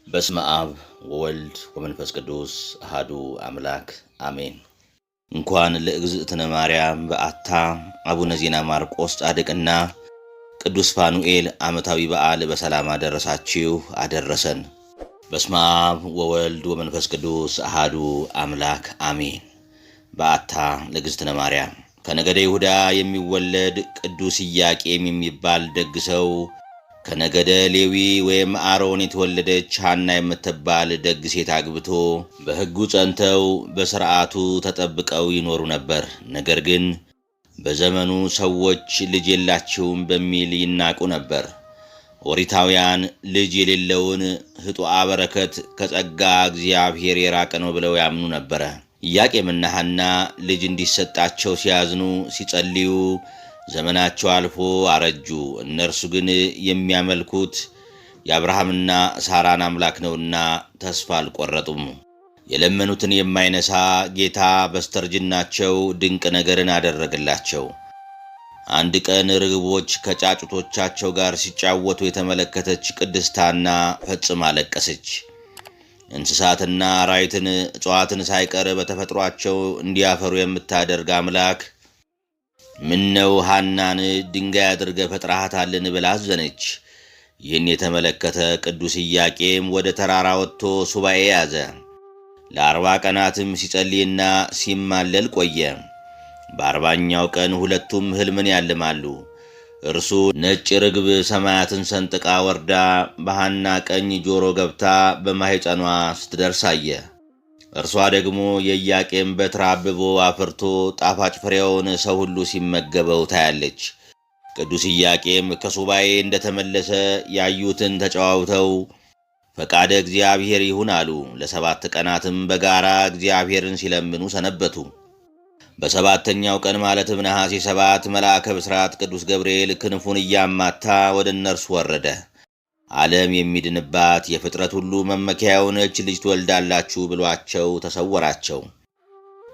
በስመ አብ ወወልድ ወመንፈስ ቅዱስ አሐዱ አምላክ አሜን። እንኳን ለእግዝእትነ ማርያም በዓታ አቡነ ዜና ማርቆስ ጻድቅና ቅዱስ ፋኑኤል ዓመታዊ በዓል በሰላም አደረሳችሁ አደረሰን። በስመ አብ ወወልድ ወመንፈስ ቅዱስ አሐዱ አምላክ አሜን። በዓታ ለእግዝእትነ ማርያም ከነገደ ይሁዳ የሚወለድ ቅዱስ ኢያቄም የሚባል ደግ ሰው ከነገደ ሌዊ ወይም አሮን የተወለደች ሐና የምትባል ደግ ሴት አግብቶ በሕጉ ጸንተው በሥርዓቱ ተጠብቀው ይኖሩ ነበር። ነገር ግን በዘመኑ ሰዎች ልጅ የላቸውም በሚል ይናቁ ነበር። ኦሪታውያን ልጅ የሌለውን ሕጡአ በረከት ከጸጋ እግዚአብሔር የራቀ ነው ብለው ያምኑ ነበረ። ኢያቄምና ሐና ልጅ እንዲሰጣቸው ሲያዝኑ ሲጸልዩ ዘመናቸው አልፎ አረጁ። እነርሱ ግን የሚያመልኩት የአብርሃምና ሳራን አምላክ ነውና ተስፋ አልቆረጡም። የለመኑትን የማይነሳ ጌታ በስተርጅናቸው ድንቅ ነገርን አደረገላቸው። አንድ ቀን ርግቦች ከጫጩቶቻቸው ጋር ሲጫወቱ የተመለከተች ቅድስት ሐና ፈጽማ አለቀሰች። እንስሳትና አራዊትን እጽዋትን ሳይቀር በተፈጥሯቸው እንዲያፈሩ የምታደርግ አምላክ ምነው ሐናን ድንጋይ አድርገህ ፈጥረሃታልን ብላ አዘነች። ይህን የተመለከተ ቅዱስ ኢያቄም ወደ ተራራ ወጥቶ ሱባኤ ያዘ። ለ40 ቀናትም ሲጸልይና ሲማለል ቆየ። በ40ኛው ቀን ሁለቱም ሕልምን ያልማሉ። እርሱ ነጭ ርግብ ሰማያትን ሰንጥቃ ወርዳ በሐና ቀኝ ጆሮ ገብታ በማኅፀኗ ስትደርስ አየ። እርሷ ደግሞ የኢያቄም በትር አብቦ አፍርቶ ጣፋጭ ፍሬውን ሰው ሁሉ ሲመገበው ታያለች። ቅዱስ ኢያቄም ከሱባኤ እንደተመለሰ ያዩትን ተጨዋውተው ፈቃደ እግዚአብሔር ይሁን አሉ። ለ7 ቀናትም በጋራ እግዚአብሔርን ሲለምኑ ሰነበቱ። በ7ኛው ቀን ማለትም ነሐሴ 7 መልአከ ብሥራት ቅዱስ ገብርኤል ክንፉን እያማታ ወደ እነርሱ ወረደ። ዓለም የሚድንባት የፍጥረት ሁሉ መመኪያ የሆነች ልጅ ትወልዳላችሁ ብሏቸው ተሰወራቸው።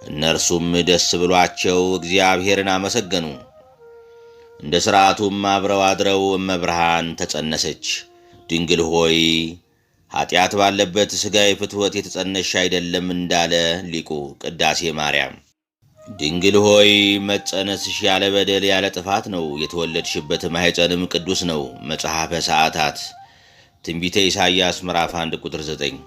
እነርሱም ደስ ብሏቸው እግዚአብሔርን አመሰገኑ። እንደ ሥርዓቱም አብረው አድረው እመብርሃን ተጸነሰች። ድንግል ሆይ ኀጢአት ባለበት ሥጋዊ ፍትወት የተጸነሽ አይደለም እንዳለ ሊቁ ቅዳሴ ማርያም። ድንግል ሆይ መጸነስሽ ያለ በደል ያለ ጥፋት ነው፣ የተወለድሽበት ማኅፀንም ቅዱስ ነው። መጽሐፈ ሰዓታት ትንቢተ ኢሳይያስ ምዕራፍ 1 ቁጥር 9።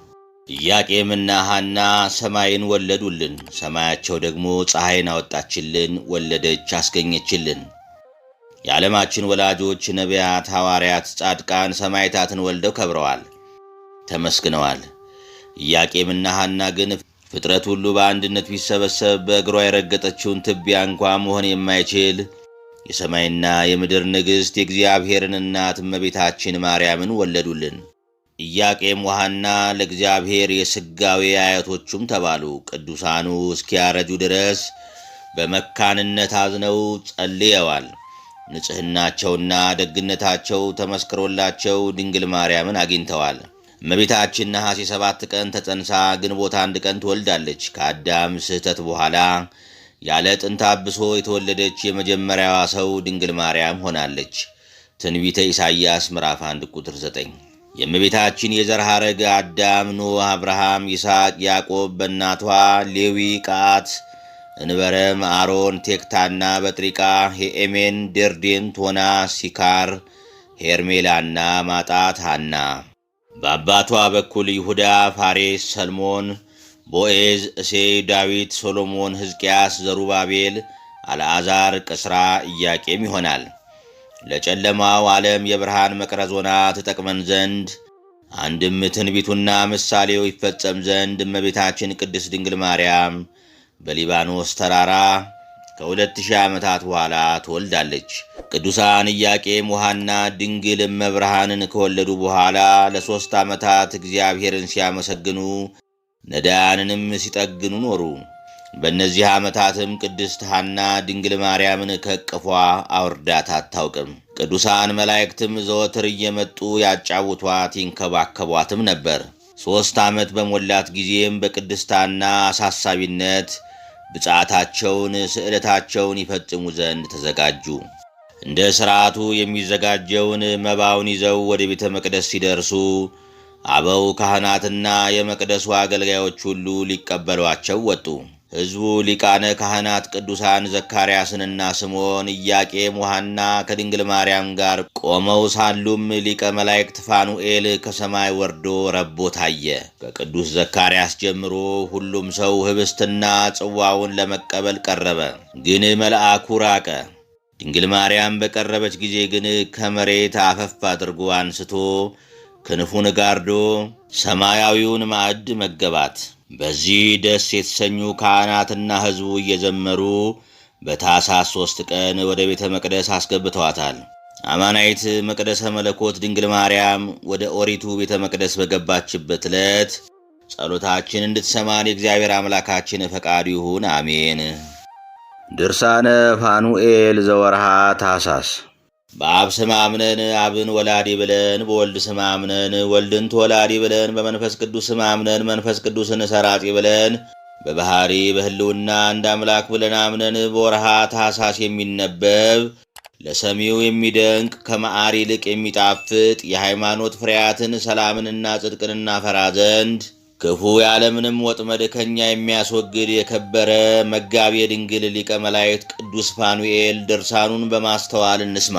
ኢያቄምና ሐና ሰማይን ወለዱልን። ሰማያቸው ደግሞ ፀሐይን አወጣችልን፣ ወለደች፣ አስገኘችልን። የዓለማችን ወላጆች ነቢያት፣ ሐዋርያት፣ ጻድቃን፣ ሰማዕታትን ወልደው ከብረዋል፣ ተመስግነዋል። ኢያቄምና ሐና ግን ፍጥረት ሁሉ በአንድነት ቢሰበሰብ በእግሯ የረገጠችውን ትቢያ እንኳ መሆን የማይችል የሰማይና የምድር ንግሥት የእግዚአብሔርን እናት እመቤታችን ማርያምን ወለዱልን። ኢያቄም ወሐና ለእግዚአብሔር የሥጋዌ አያቶቹም ተባሉ። ቅዱሳኑ እስኪያረጁ ድረስ በመካንነት አዝነው ጸልየዋል። ንጽሕናቸውና ደግነታቸው ተመስክሮላቸው ድንግል ማርያምን አግኝተዋል። እመቤታችን ነሐሴ 7 ቀን ተጸንሳ ግንቦት 1 ቀን ትወልዳለች። ከአዳም ስህተት በኋላ ያለ ጥንተ አብሶ የተወለደች የመጀመሪያዋ ሰው ድንግል ማርያም ሆናለች። ትንቢተ ኢሳይያስ ምዕራፍ 1 ቁጥር 9። የእመቤታችን የዘር ሐረግ አዳም፣ ኖህ፣ አብርሃም፣ ይስሐቅ፣ ያዕቆብ በእናቷ ሌዊ፣ ቀዓት፣ እንበረም፣ አሮን፣ ቴክታና በጥሪቃ፣ ሄኤሜን፣ ዴርዴን፣ ቶና፣ ሲካር፣ ሄርሜላና ማጣት ሐና። በአባቷ በኩል ይሁዳ፣ ፋሬስ፣ ሰልሞን፣ ቦዔዝ፣ እሴይ፣ ዳዊት፣ ሶሎሞን፣ ሕዝቅያስ፣ ዘሩባቤል፣ አልዓዛር፣ ቅስራ፣ ኢያቄም ይሆናል። ለጨለማው ዓለም የብርሃን መቅረዝ ሆና ትጠቅመን ዘንድ አንድም ትንቢቱና ምሳሌው ይፈጸም ዘንድ እመቤታችን ቅድስት ድንግል ማርያም በሊባኖስ ተራራ ከ2000 ዓመታት በኋላ ትወልዳለች። ቅዱሳን ኢያቄም ወሐና ድንግል እመብርሃንን ከወለዱ በኋላ ለ3 ዓመታት እግዚአብሔርን ሲያመሰግኑ ነዳያንንም ሲጠግኑ ኖሩ። በእነዚህ ዓመታትም ቅድስት ሐና ድንግል ማርያምን ከቅፏ አውርዳት አታውቅም። ቅዱሳን መላእክትም ዘወትር እየመጡ ያጫውቷት ይንከባከቧትም ነበር። 3 ዓመት በሞላት ጊዜም በቅድስት ሐና አሳሳቢነት ብጻታቸውን ስዕለታቸውን ይፈጽሙ ዘንድ ተዘጋጁ። እንደ ሥርዓቱ የሚዘጋጀውን መባውን ይዘው ወደ ቤተ መቅደስ ሲደርሱ አበው ካህናትና የመቅደሱ አገልጋዮች ሁሉ ሊቀበሏቸው ወጡ። ሕዝቡ ሊቃነ ካህናት ቅዱሳን ዘካርያስንና ስምዖን፣ ኢያቄም፣ ሐና ከድንግል ማርያም ጋር ቆመው ሳሉም ሊቀ መላእክት ፋኑኤል ከሰማይ ወርዶ ረቦ ታየ። ከቅዱስ ዘካርያስ ጀምሮ ሁሉም ሰው ኅብስትና ጽዋውን ለመቀበል ቀረበ። ግን መልአኩ ራቀ። ድንግል ማርያም በቀረበች ጊዜ ግን ከመሬት አፈፍ አድርጎ አንስቶ ክንፉን ጋርዶ ሰማያዊውን ማዕድ መገባት። በዚህ ደስ የተሰኙ ካህናትና ሕዝቡ እየዘመሩ በታኅሳስ 3 ቀን ወደ ቤተ መቅደስ አስገብተዋታል። አማናይት መቅደሰ መለኮት ድንግል ማርያም ወደ ኦሪቱ ቤተ መቅደስ በገባችበት ዕለት ጸሎታችን እንድትሰማን የእግዚአብሔር አምላካችን ፈቃዱ ይሁን፣ አሜን። ድርሳነ ፋኑኤል ዘወርሃ ታኅሳስ። በአብ ስም አምነን አብን ወላዲ ብለን፣ በወልድ ስም አምነን ወልድን ተወላዲ ብለን፣ በመንፈስ ቅዱስ ስም አምነን መንፈስ ቅዱስን ሰራጺ ብለን፣ በባህሪ በሕልውና እንደ አምላክ ብለን አምነን በወርሃ ታኅሳስ የሚነበብ ለሰሚው የሚደንቅ ከመዓር ይልቅ የሚጣፍጥ የሃይማኖት ፍሬያትን ሰላምንና ጽድቅን እናፈራ ዘንድ ክፉ ያለምንም ወጥመድ ከኛ የሚያስወግድ የከበረ መጋቤ ድንግል ሊቀ መላእክት ቅዱስ ፋኑኤል ድርሳኑን በማስተዋል እንስማ።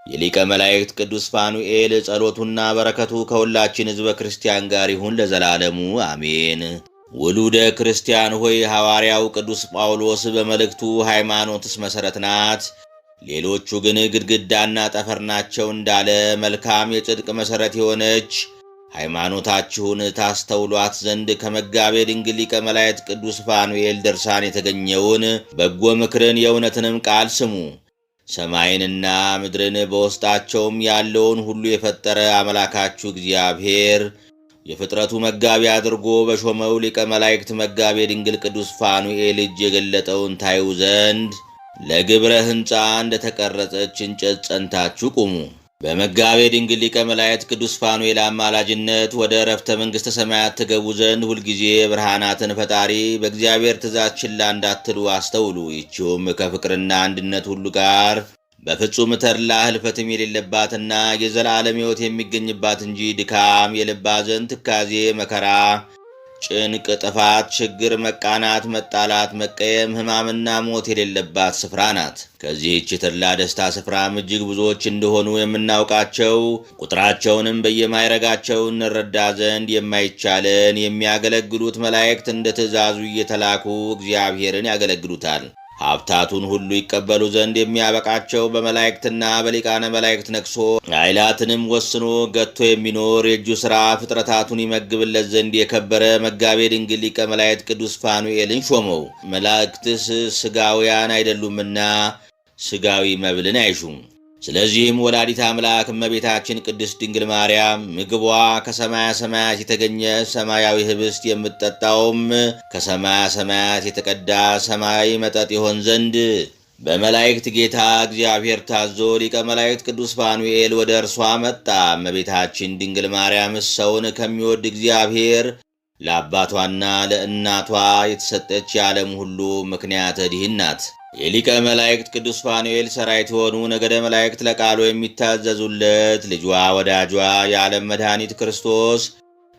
የሊቀ መላእክት ቅዱስ ፋኑኤል ጸሎቱና በረከቱ ከሁላችን ሕዝበ ክርስቲያን ጋር ይሁን ለዘላለሙ አሜን። ውሉደ ክርስቲያን ሆይ ሐዋርያው ቅዱስ ጳውሎስ በመልእክቱ ሃይማኖትስ መሠረት ናት፣ ሌሎቹ ግን ግድግዳና ጠፈር ናቸው እንዳለ መልካም የጽድቅ መሠረት የሆነች ሃይማኖታችሁን ታስተውሏት ዘንድ ከመጋቤ ድንግል ሊቀ መላእክት ቅዱስ ፋኑኤል ድርሳን የተገኘውን በጎ ምክርን የእውነትንም ቃል ስሙ። ሰማይንና ምድርን በውስጣቸውም ያለውን ሁሉ የፈጠረ አምላካችሁ እግዚአብሔር የፍጥረቱ መጋቢ አድርጎ በሾመው ሊቀ መላእክት መጋቤ ድንግል ቅዱስ ፋኑኤል እጅ የገለጠውን ታዩ ዘንድ ለግብረ ሕንፃ እንደተቀረጸች እንጨት ጸንታችሁ ቁሙ። በመጋቤ ድንግል ሊቀ መላእክት ቅዱስ ፋኑኤል አማላጅነት ወደ ዕረፍተ መንግሥተ ሰማያት ትገቡ ዘንድ ሁልጊዜ ብርሃናትን ፈጣሪ በእግዚአብሔር ትእዛዝ ችላ እንዳትሉ አስተውሉ። ይህችውም ከፍቅርና አንድነት ሁሉ ጋር በፍጹም ተድላ ህልፈትም የሌለባትና የዘላለም ሕይወት የሚገኝባት እንጂ ድካም፣ የልብ ሐዘን፣ ትካዜ፣ መከራ፣ ጭንቅ፣ ጥፋት፣ ችግር፣ መቃናት፣ መጣላት፣ መቀየም፣ ሕማምና ሞት የሌለባት ስፍራ ናት። ከዚህች ተድላ ደስታ ስፍራም እጅግ ብዙዎች እንደሆኑ የምናውቃቸው ቁጥራቸውንም በየማይረጋቸው እንረዳ ዘንድ የማይቻለን የሚያገለግሉት መላእክት እንደ ትእዛዙ እየተላኩ እግዚአብሔርን ያገለግሉታል። ሀብታቱን ሁሉ ይቀበሉ ዘንድ የሚያበቃቸው በመላእክትና በሊቃነ መላእክት ነግሶ ኃይላትንም ወስኖ ገጥቶ የሚኖር የእጁ ሥራ ፍጥረታቱን ይመግብለት ዘንድ የከበረ መጋቤ ድንግል ሊቀ መላእክት ቅዱስ ፋኑኤልን ሾመው። መላእክትስ ሥጋውያን አይደሉምና ሥጋዊ መብልን አይሹም። ስለዚህም ወላዲት አምላክ እመቤታችን ቅድስት ድንግል ማርያም ምግቧ ከሰማያ ሰማያት የተገኘ ሰማያዊ ኅብስት የምትጠጣውም ከሰማያ ሰማያት የተቀዳ ሰማያዊ መጠጥ ይሆን ዘንድ በመላእክት ጌታ እግዚአብሔር ታዞ ሊቀ መላእክት ቅዱስ ፋኑኤል ወደ እርሷ መጣ። እመቤታችን ድንግል ማርያምስ ሰውን ከሚወድ እግዚአብሔር ለአባቷና ለእናቷ የተሰጠች የዓለም ሁሉ ምክንያተ ድኅነት ናት። የሊቀ መላእክት ቅዱስ ፋኑኤል ሠራዊት የሆኑ ነገደ መላእክት ለቃሉ የሚታዘዙለት ልጇ ወዳጇ የዓለም መድኃኒት ክርስቶስ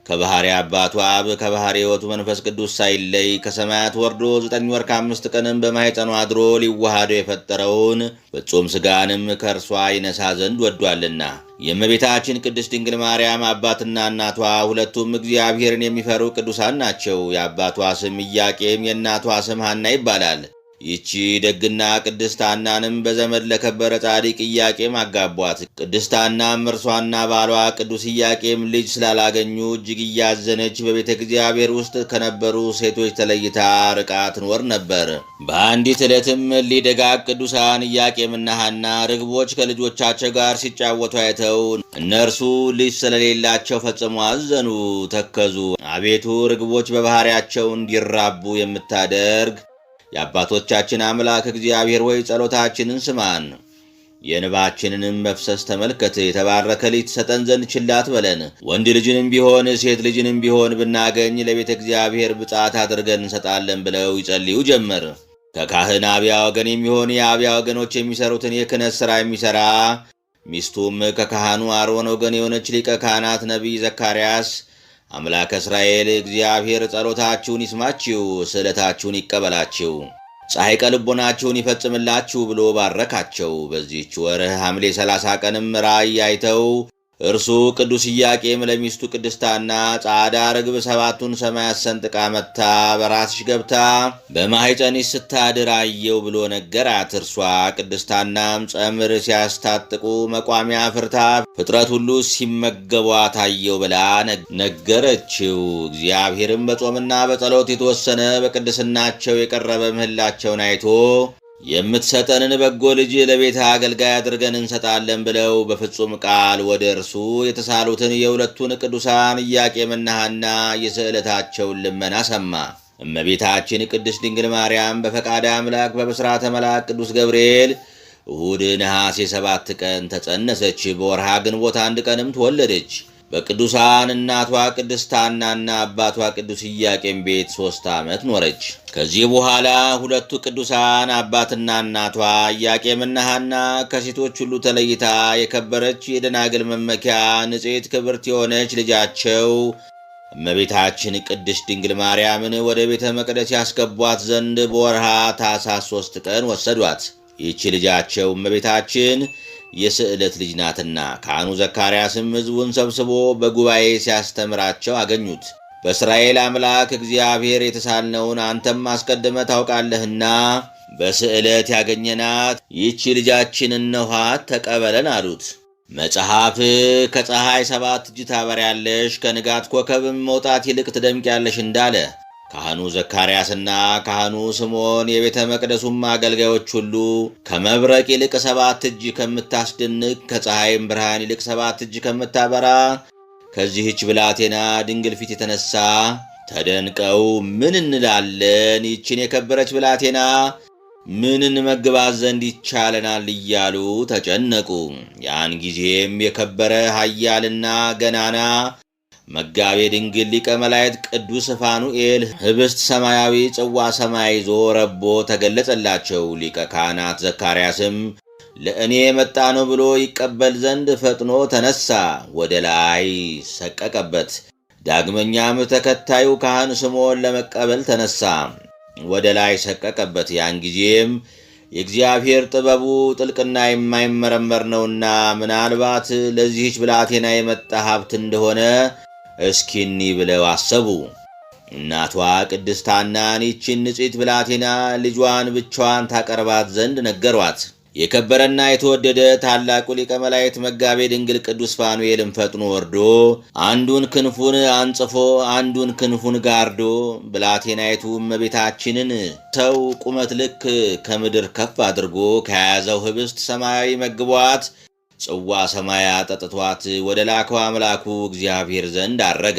ከባሕሪ አባቱ አብ ከባሕሪ ሕይወቱ መንፈስ ቅዱስ ሳይለይ ከሰማያት ወርዶ 9 ወር ከ5 ቀንም በማኅፀኗ አድሮ ሊዋሃደው የፈጠረውን ፍጹም ሥጋንም ከእርሷ ይነሳ ዘንድ ወዷልና። የእመቤታችን ቅድስት ድንግል ማርያም አባትና እናቷ ሁለቱም እግዚአብሔርን የሚፈሩ ቅዱሳን ናቸው። የአባቷ ስም ኢያቄም የእናቷ ስም ሐና ይባላል። ይቺ ደግና ቅድስት ሐናንም በዘመድ ለከበረ ጻድቅ ኢያቄም አጋቧት። ቅድስት ሐናም እርሷና ባሏ ቅዱስ ኢያቄም ልጅ ስላላገኙ እጅግ እያዘነች በቤተ እግዚአብሔር ውስጥ ከነበሩ ሴቶች ተለይታ ርቃ ትኖር ነበር። በአንዲት ዕለትም እሊህ ደጋግ ቅዱሳን ኢያቄምና ሐና ርግቦች ከልጆቻቸው ጋር ሲጫወቱ አይተው እነርሱ ልጅ ስለሌላቸው ፈጽሞ አዘኑ፣ ተከዙ። አቤቱ ርግቦች በባሕርያቸው እንዲራቡ የምታደርግ የአባቶቻችን አምላክ እግዚአብሔር ወይ ጸሎታችንን ስማን፣ የንባችንንም መፍሰስ ተመልከት። የተባረከ ልጅ ሰጠን ዘንድ ችላ አትበለን። ወንድ ልጅንም ቢሆን ሴት ልጅንም ቢሆን ብናገኝ ለቤተ እግዚአብሔር ብፅዓት አድርገን እንሰጣለን ብለው ይጸልዩ ጀመር። ከካህን አብያ ወገን የሚሆን የአብያ ወገኖች የሚሰሩትን የክህነት ሥራ የሚሠራ ሚስቱም ከካህኑ አሮን ወገን የሆነች ሊቀ ካህናት ነቢይ ዘካርያስ አምላከ እስራኤል እግዚአብሔር ጸሎታችሁን ይስማችሁ፣ ስዕለታችሁን ይቀበላችሁ፣ ፀሐይ ልቦናችሁን ይፈጽምላችሁ ብሎ ባረካቸው። በዚህች ወር ሐምሌ 30 ቀንም ራእይ አይተው እርሱ ቅዱስ ኢያቄም ለሚስቱ ቅድስት ሐና ጻዕዳ ርግብ 7ቱን ሰማያት ሰንጥቃ መታ በራስሽ ገብታ በማኅፀንሽ ስታድር አየው ብሎ ነገራት። እርሷ ቅድስት ሐናም ጸምር ሲያስታጥቁ መቋሚያ ፍርታ ፍጥረት ሁሉ ሲመገቧት አየው ብላ ነገረችው። እግዚአብሔርም በጾምና በጸሎት የተወሰነ በቅድስናቸው የቀረበ ምህላቸውን አይቶ የምትሰጠንን በጎ ልጅ ለቤተ አገልጋይ አድርገን እንሰጣለን ብለው በፍጹም ቃል ወደ እርሱ የተሳሉትን የሁለቱን ቅዱሳን ኢያቄምና ሐና የስዕለታቸውን ልመና ሰማ። እመቤታችን ቅድስት ድንግል ማርያም በፈቃደ አምላክ በብስራተ መልአክ ቅዱስ ገብርኤል እሁድ ነሐሴ 7 ቀን ተጸነሰች። በወርሃ ግንቦት 1 ቀንም ተወለደች። በቅዱሳን እናቷ ቅድስት ሐናና አባቷ ቅዱስ ኢያቄም ቤት 3 ዓመት ኖረች። ከዚህ በኋላ ሁለቱ ቅዱሳን አባትና እናቷ ኢያቄምና ሐና ከሴቶች ሁሉ ተለይታ የከበረች የደናግል መመኪያ ንጽሕት ክብርት የሆነች ልጃቸው እመቤታችን ቅድስት ድንግል ማርያምን ወደ ቤተ መቅደስ ያስገቧት ዘንድ በወርሃ ታኅሳስ 3 ቀን ወሰዷት። ይህች ልጃቸው እመቤታችን የስዕለት ልጅ ናትና ካህኑ ዘካርያስም ሕዝቡን ሰብስቦ በጉባኤ ሲያስተምራቸው አገኙት። በእስራኤል አምላክ እግዚአብሔር የተሳልነውን አንተም አስቀድመ ታውቃለህና በስዕለት ያገኘናት ይህች ልጃችን እነኋት ተቀበለን አሉት። መጽሐፍ ከፀሐይ 7 እጅ ታበሪያለሽ፣ ከንጋት ኮከብም መውጣት ይልቅ ትደምቂያለሽ እንዳለ ካህኑ ዘካርያስና ካህኑ ስምዖን የቤተ መቅደሱም አገልጋዮች ሁሉ ከመብረቅ ይልቅ 7 እጅ ከምታስደንቅ ከፀሐይም ብርሃን ይልቅ 7 እጅ ከምታበራ ከዚህች ብላቴና ድንግል ፊት የተነሳ ተደንቀው ምን እንላለን? ይችን የከበረች ብላቴና ምን እንመግባት ዘንድ ይቻለናል እያሉ ተጨነቁ። ያን ጊዜም የከበረ ኃያልና ገናና መጋቤ ድንግል ሊቀ መላእክት ቅዱስ ፋኑኤል ህብስት ሰማያዊ ጽዋ ሰማይ ይዞ ረቦ ተገለጸላቸው። ሊቀ ካህናት ዘካርያስም ለእኔ መጣ ነው ብሎ ይቀበል ዘንድ ፈጥኖ ተነሳ፣ ወደ ላይ ሰቀቀበት። ዳግመኛም ተከታዩ ካህን ስምዖን ለመቀበል ተነሳ፣ ወደ ላይ ሰቀቀበት። ያን ጊዜም የእግዚአብሔር ጥበቡ ጥልቅና የማይመረመር ነውና ምናልባት ለዚህች ብላቴና የመጣ ሀብት እንደሆነ እስኪኒ ብለው አሰቡ። እናቷ ቅድስት ሐናን ይህችን ንጽሕት ብላቴና ልጇን ብቻዋን ታቀርባት ዘንድ ነገሯት። የከበረና የተወደደ ታላቁ ሊቀ መላእክት መጋቤ ድንግል ቅዱስ ፋኑኤልም ፈጥኖ ወርዶ አንዱን ክንፉን አንጽፎ አንዱን ክንፉን ጋርዶ ብላቴናይቱ እመቤታችንን ሰው ቁመት ልክ ከምድር ከፍ አድርጎ ከያዘው ህብስት ሰማያዊ መግቧት ጽዋ ሰማያ ጠጥቷት ወደ ላከው አምላኩ እግዚአብሔር ዘንድ አረገ።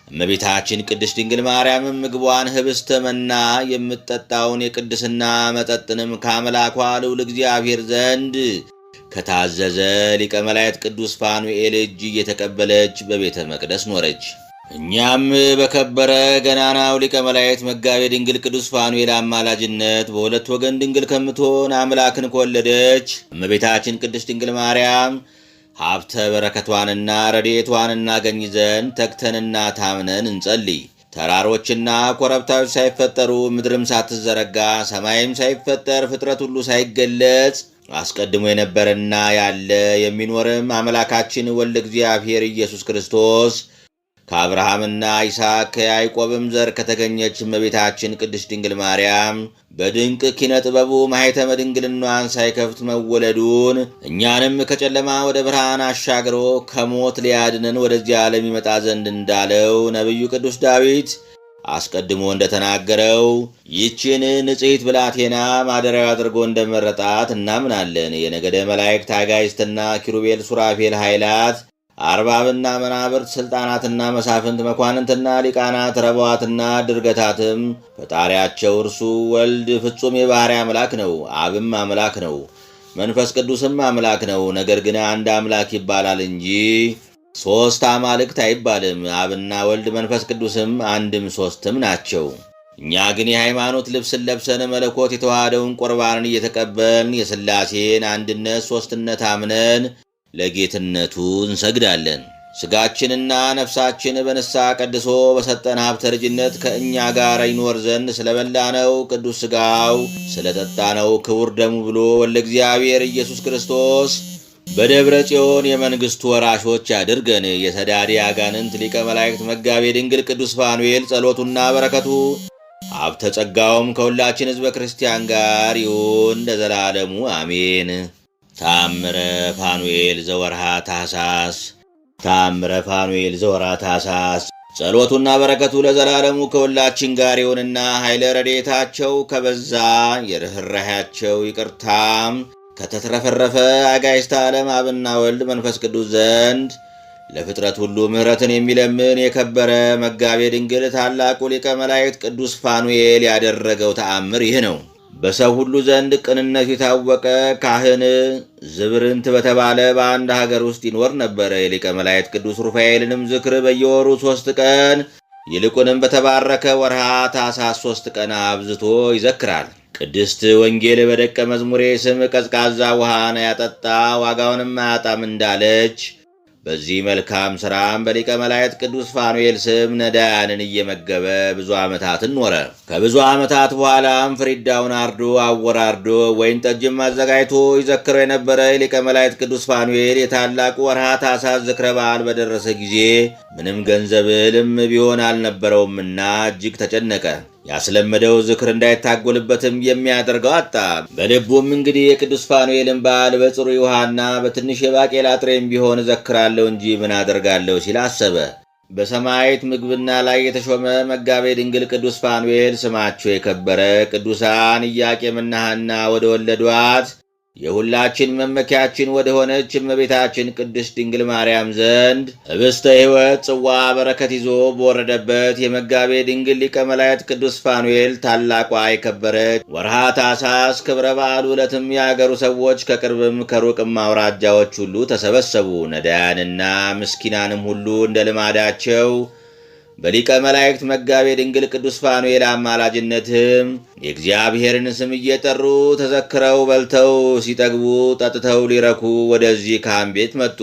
እመቤታችን ቅድስት ድንግል ማርያምም ምግቧን ህብስተ መና የምትጠጣውን የቅድስና መጠጥንም ከአምላኳ ልዑል እግዚአብሔር ዘንድ ከታዘዘ ሊቀ መላእክት ቅዱስ ፋኑኤል እጅ እየተቀበለች በቤተ መቅደስ ኖረች። እኛም በከበረ ገናናው ሊቀ መላእክት መጋቤ ድንግል ቅዱስ ፋኑኤል አማላጅነት በሁለት ወገን ድንግል ከምትሆን አምላክን ከወለደች እመቤታችን ቅድስት ድንግል ማርያም ሀብተ በረከቷንና ረድኤቷን እናገኝ ዘንድ ተግተንና ታምነን እንጸልይ። ተራሮችና ኮረብታዎች ሳይፈጠሩ ምድርም ሳትዘረጋ ሰማይም ሳይፈጠር ፍጥረት ሁሉ ሳይገለጽ አስቀድሞ የነበረና ያለ የሚኖርም አምላካችን ወልደ እግዚአብሔር ኢየሱስ ክርስቶስ ከአብርሃምና ይስሐቅ ከያዕቆብም ዘር ከተገኘች እመቤታችን ቅድስት ድንግል ማርያም በድንቅ ኪነ ጥበቡ ማኅተመ ድንግልናዋን ሳይከፍት መወለዱን እኛንም ከጨለማ ወደ ብርሃን አሻግሮ ከሞት ሊያድነን ወደዚህ ዓለም ይመጣ ዘንድ እንዳለው ነቢዩ ቅዱስ ዳዊት አስቀድሞ እንደተናገረው ይህችን ንጽሕት ብላቴና ማደሪያው አድርጎ እንደመረጣት እናምናለን። የነገደ መላእክት አጋዕዝትና ኪሩቤል ሱራፌል ኃይላት አርባብና መናብርት ሥልጣናትና መሳፍንት መኳንንትና ሊቃናት ረባዋትና ድርገታትም ፈጣሪያቸው እርሱ ወልድ ፍጹም የባሕርይ አምላክ ነው። አብም አምላክ ነው፣ መንፈስ ቅዱስም አምላክ ነው። ነገር ግን አንድ አምላክ ይባላል እንጂ 3 አማልክት አይባልም። አብና ወልድ መንፈስ ቅዱስም አንድም 3ም ናቸው። እኛ ግን የሃይማኖት ልብስን ለብሰን መለኮት የተዋሃደውን ቁርባንን እየተቀበልን የሥላሴን አንድነት ሦስትነት አምነን ለጌትነቱ እንሰግዳለን። ሥጋችንና ነፍሳችን በንስሐ ቀድሶ በሰጠን ሀብተ ልጅነት ከእኛ ጋር ይኖር ዘንድ ስለበላነው ቅዱስ ሥጋው ስለጠጣነው ክቡር ደሙ ብሎ ወልደ እግዚአብሔር ኢየሱስ ክርስቶስ በደብረ ጽዮን የመንግሥቱ ወራሾች ያድርገን። የተዳዲ አጋንንት ሊቀ መላእክት መጋቤ ድንግል ቅዱስ ፋኑኤል ጸሎቱና በረከቱ ሀብተ ጸጋውም ከሁላችን ሕዝበ ክርስቲያን ጋር ይሁን ለዘላለሙ አሜን። ተአምረ ፋኑኤል ዘወርሃ ታኅሳስ። ተአምረ ፋኑኤል ዘወርሃ ታኅሳስ። ጸሎቱና በረከቱ ለዘላለሙ ከሁላችን ጋር ይሁንና ኃይለ ረድኤታቸው ከበዛ የርኅራኄያቸው ይቅርታም ከተትረፈረፈ አጋዕዝተ ዓለም አብና ወልድ መንፈስ ቅዱስ ዘንድ ለፍጥረት ሁሉ ምሕረትን የሚለምን የከበረ መጋቤ ድንግል ታላቁ ሊቀ መላእክት ቅዱስ ፋኑኤል ያደረገው ተአምር ይህ ነው። በሰው ሁሉ ዘንድ ቅንነቱ የታወቀ ካህን ዝብርንት በተባለ በአንድ ሀገር ውስጥ ይኖር ነበረ። የሊቀ መላእክት ቅዱስ ሩፋኤልንም ዝክር በየወሩ 3 ቀን ይልቁንም በተባረከ ወርሃ ታኅሳስ 3 ቀን አብዝቶ ይዘክራል። ቅድስት ወንጌል በደቀ መዝሙሬ ስም ቀዝቃዛ ውሃን ያጠጣ ዋጋውንም አያጣም እንዳለች በዚህ መልካም ሥራም በሊቀ መላእክት ቅዱስ ፋኑኤል ስም ነዳያንን እየመገበ ብዙ ዓመታትን ኖረ። ከብዙ ዓመታት በኋላም ፍሪዳውን አርዶ አወራርዶ ወይን ጠጅም አዘጋጅቶ ይዘክረው የነበረ የሊቀ መላእክት ቅዱስ ፋኑኤል የታላቁ ወርሃ ታኅሳስ ዝክረ በዓል በደረሰ ጊዜ ምንም ገንዘብም ቢሆን አልነበረውምና እጅግ ተጨነቀ። ያስለመደው ዝክር እንዳይታጎልበትም የሚያደርገው አጣ። በልቡም እንግዲህ የቅዱስ ፋኑኤልን በዓል በጽሩይ ውሃና በትንሽ የባቄላ ጥሬም ቢሆን እዘክራለሁ እንጂ ምን አደርጋለሁ ሲል አሰበ። በሰማያዊት ምግብና ላይ የተሾመ መጋቤ ድንግል ቅዱስ ፋኑኤል ስማቸው የከበረ ቅዱሳን ኢያቄምና ሐና ወደ ወለዷት የሁላችን መመኪያችን ወደ ሆነች እመቤታችን ቅድስት ድንግል ማርያም ዘንድ ኅብስተ ሕይወት ጽዋ በረከት ይዞ በወረደበት የመጋቤ ድንግል ሊቀ መላእክት ቅዱስ ፋኑኤል ታላቋ የከበረች ወርሃ ታኅሳስ ክብረ በዓሉ ዕለትም የአገሩ ሰዎች ከቅርብም ከሩቅም አውራጃዎች ሁሉ ተሰበሰቡ። ነዳያንና ምስኪናንም ሁሉ እንደ ልማዳቸው በሊቀ መላእክት መጋቤ ድንግል ቅዱስ ፋኑኤል አማላጅነትም የእግዚአብሔርን ስም እየጠሩ ተዘክረው በልተው ሲጠግቡ ጠጥተው ሊረኩ ወደዚህ ካህን ቤት መጡ።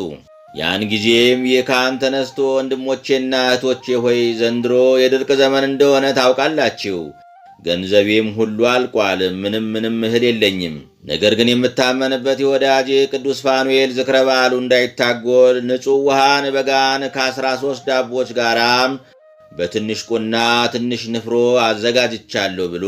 ያን ጊዜም ይህ ካህን ተነስቶ ወንድሞቼና እህቶቼ ሆይ ዘንድሮ የድርቅ ዘመን እንደሆነ ታውቃላችሁ። ገንዘቤም ሁሉ አልቋል፣ ምንም እህል የለኝም። ነገር ግን የምታመንበት የወዳጄ ቅዱስ ፋኑኤል ዝክረ በዓሉ እንዳይታጎል ንጹሕ ውሃን በጋን ከ13 ዳቦች ጋራም በትንሽ ቁና ትንሽ ንፍሮ አዘጋጅቻለሁ ብሎ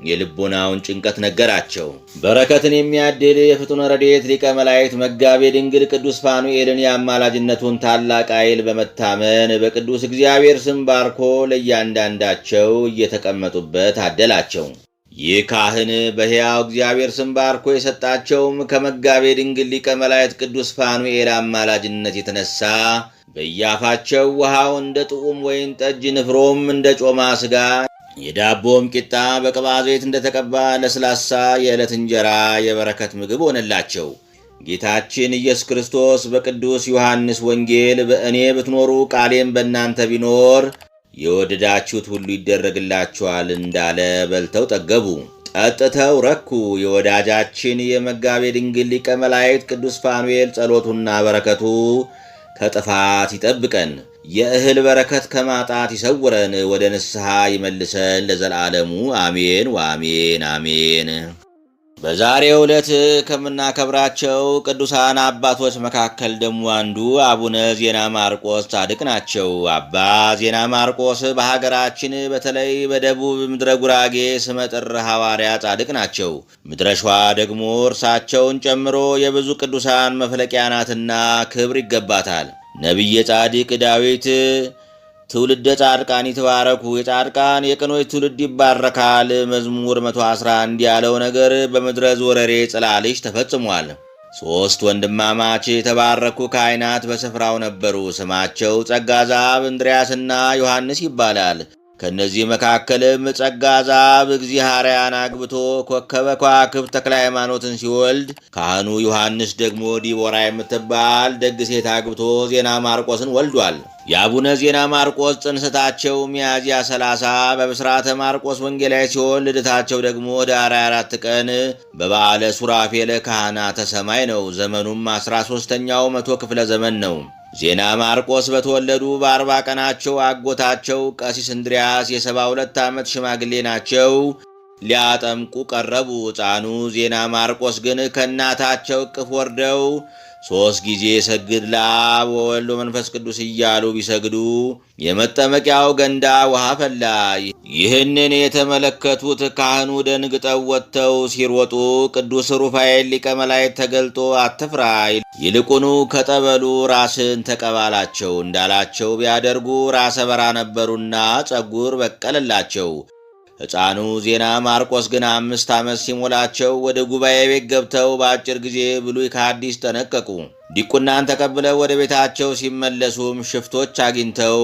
የልቦናውን ጭንቀት ነገራቸው። በረከትን የሚያድል የፍጡነ ረድኤት ሊቀ መላእክት መጋቤ ድንግል ቅዱስ ፋኑኤልን የአማላጅነቱን ታላቅ ኃይል በመታመን በቅዱስ እግዚአብሔር ስም ባርኮ ለእያንዳንዳቸው እየተቀመጡበት አደላቸው። ይህ ካህን በሕያው እግዚአብሔር ስም ባርኮ የሰጣቸውም ከመጋቤ ድንግል ሊቀ መላእክት ቅዱስ ፋኑኤል አማላጅነት የተነሳ በያፋቸው ውሃው እንደ ጥዑም ወይን ጠጅ፣ ንፍሮም እንደ ጮማ ሥጋ፣ የዳቦም ቂጣ በቅባ ዘይት እንደተቀባ ለስላሳ የዕለት እንጀራ የበረከት ምግብ ሆነላቸው። ጌታችን ኢየሱስ ክርስቶስ በቅዱስ ዮሐንስ ወንጌል በእኔ ብትኖሩ ቃሌም በእናንተ ቢኖር የወደዳችሁት ሁሉ ይደረግላችኋል እንዳለ በልተው ጠገቡ፣ ጠጥተው ረኩ። የወዳጃችን የመጋቤ ድንግል ሊቀ መላእክት ቅዱስ ፋኑኤል ጸሎቱና በረከቱ ከጥፋት ይጠብቀን፣ የእህል በረከት ከማጣት ይሰውረን፣ ወደ ንስሐ ይመልሰን ለዘላለሙ አሜን ወአሜን አሜን። በዛሬው ዕለት ከምናከብራቸው ቅዱሳን አባቶች መካከል ደግሞ አንዱ አቡነ ዜና ማርቆስ ጻድቅ ናቸው። አባ ዜና ማርቆስ በሀገራችን በተለይ በደቡብ ምድረ ጉራጌ ስመጥር ሐዋርያ ጻድቅ ናቸው። ምድረ ሸዋ ደግሞ እርሳቸውን ጨምሮ የብዙ ቅዱሳን መፍለቂያ ናትና ክብር ይገባታል። ነቢየ ጻድቅ ዳዊት ትውልደ ጻድቃን ይትባረኩ፣ የጻድቃን የቅኖች ትውልድ ይባረካል፣ መዝሙር 111 ያለው ነገር በምድረ ዞረሬ ጽላልሽ ተፈጽሟል። 3 ወንድማማች የተባረኩ ካህናት በስፍራው ነበሩ። ስማቸው ጸጋ ዛብ፣ እንድርያስና ዮሐንስ ይባላል። ከነዚህ መካከልም ጸጋ ዛብ እግዚአርያን አግብቶ ኮከበ ከዋክብት ተክለ ሃይማኖትን ሲወልድ፣ ካህኑ ዮሐንስ ደግሞ ዲቦራ የምትባል ደግ ሴት አግብቶ ዜና ማርቆስን ወልዷል። የአቡነ ዜና ማርቆስ ጽንሰታቸው ሚያዝያ 30 በብስራተ ማርቆስ ወንጌላዊ ሲሆን ልደታቸው ደግሞ ኅዳር 24 ቀን በበዓለ ሱራፌል ካህናተ ሰማይ ነው። ዘመኑም 13ኛው መቶ ክፍለ ዘመን ነው። ዜና ማርቆስ በተወለዱ በ40 ቀናቸው አጎታቸው ቀሲስ እንድርያስ የ72 ዓመት ሽማግሌ ናቸው ሊያጠምቁ ቀረቡ። ሕፃኑ ዜና ማርቆስ ግን ከእናታቸው እቅፍ ወርደው 3 ጊዜ ሰግድ ለአብ ወወልድ ወመንፈስ ቅዱስ እያሉ ቢሰግዱ የመጠመቂያው ገንዳ ውሃ ፈላ። ይህንን የተመለከቱት ካህኑ ደንግጠው ወጥተው ሲሮጡ ቅዱስ ሩፋኤል ሊቀ መላእክት ተገልጦ አትፍራ፣ ይልቁኑ ከጠበሉ ራስን ተቀባላቸው እንዳላቸው ቢያደርጉ ራሰ በራ ነበሩና ጸጉር በቀለላቸው። ሕፃኑ ዜና ማርቆስ ግን 5 ዓመት ሲሞላቸው ወደ ጉባኤ ቤት ገብተው በአጭር ጊዜ ብሉይ ከሐዲስ ጠነቀቁ። ዲቁናን ተቀብለው ወደ ቤታቸው ሲመለሱም ሽፍቶች አግኝተው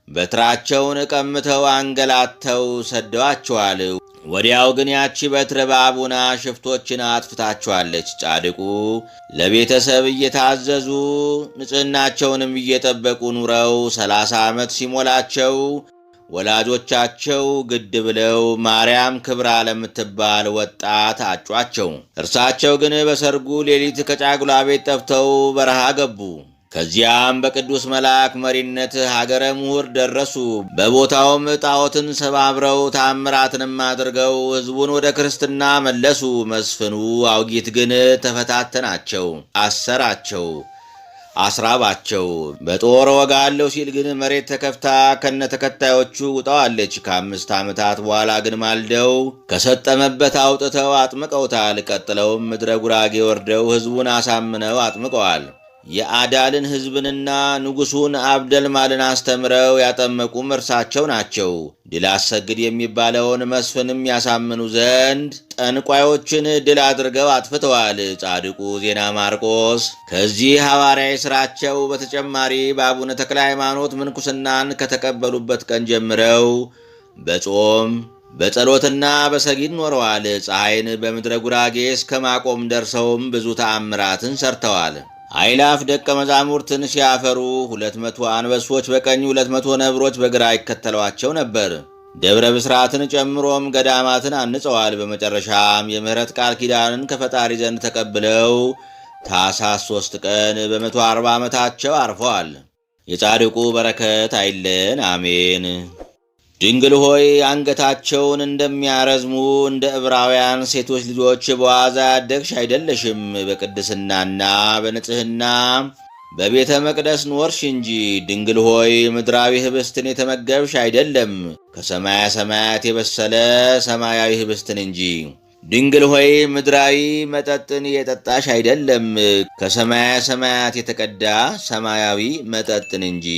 በትራቸውን ቀምተው አንገላተው ሰደዋቸዋል። ወዲያው ግን ያቺ በትር በአቡና ሽፍቶችን አጥፍታቸዋለች። ጻድቁ ለቤተሰብ እየታዘዙ ንጽሕናቸውንም እየጠበቁ ኑረው 30 ዓመት ሲሞላቸው ወላጆቻቸው ግድ ብለው ማርያም ክብራ ለምትባል ወጣት አጯቸው። እርሳቸው ግን በሰርጉ ሌሊት ከጫጉላ ቤት ጠፍተው በረሃ ገቡ። ከዚያም በቅዱስ መልአክ መሪነት ሀገረ ምሁር ደረሱ። በቦታውም ጣዖትን ሰባብረው ታምራትንም አድርገው ሕዝቡን ወደ ክርስትና መለሱ። መስፍኑ አውጊት ግን ተፈታተናቸው፣ አሰራቸው፣ አስራባቸው። በጦር ወጋለው ሲል ግን መሬት ተከፍታ ከነ ተከታዮቹ ውጣዋለች። ከ5 ዓመታት በኋላ ግን ማልደው ከሰጠመበት አውጥተው አጥምቀውታል። ቀጥለውም ምድረ ጉራጌ ወርደው ሕዝቡን አሳምነው አጥምቀዋል። የአዳልን ሕዝብንና ንጉሡን አብደልማልን አስተምረው ያጠመቁም እርሳቸው ናቸው። ድል አሰግድ የሚባለውን መስፍንም ያሳምኑ ዘንድ ጠንቋዮችን ድል አድርገው አጥፍተዋል። ጻድቁ ዜና ማርቆስ ከዚህ ሐዋርያዊ ሥራቸው በተጨማሪ በአቡነ ተክለ ሃይማኖት ምንኩስናን ከተቀበሉበት ቀን ጀምረው በጾም በጸሎትና በሰጊድ ኖረዋል። ፀሐይን በምድረ ጉራጌ እስከ ማቆም ደርሰውም ብዙ ተአምራትን ሰርተዋል። አይላፍ ደቀ መዛሙርትን ሲያፈሩ 200 አንበሶች በቀኝ 200 ነብሮች በግራ ይከተሏቸው ነበር። ደብረ ብስራትን ጨምሮም ገዳማትን አንጸዋል። በመጨረሻም የምህረት ቃል ኪዳንን ከፈጣሪ ዘንድ ተቀብለው ታኅሳስ 3 ቀን በ140 ዓመታቸው አርፈዋል። የጻድቁ በረከት አይለን፣ አሜን። ድንግል ሆይ አንገታቸውን እንደሚያረዝሙ እንደ ዕብራውያን ሴቶች ልጆች በዋዛ ያደግሽ አይደለሽም። በቅድስናና በንጽሕና በቤተ መቅደስ ኖርሽ እንጂ። ድንግል ሆይ ምድራዊ ኅብስትን የተመገብሽ አይደለም፣ ከሰማያ ሰማያት የበሰለ ሰማያዊ ኅብስትን እንጂ። ድንግል ሆይ ምድራዊ መጠጥን የጠጣሽ አይደለም፣ ከሰማያ ሰማያት የተቀዳ ሰማያዊ መጠጥን እንጂ።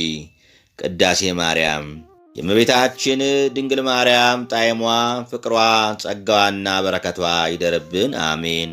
ቅዳሴ ማርያም። የእመቤታችን ድንግል ማርያም ጣዕሟ፣ ፍቅሯ፣ ጸጋዋና በረከቷ ይደርብን፣ አሜን።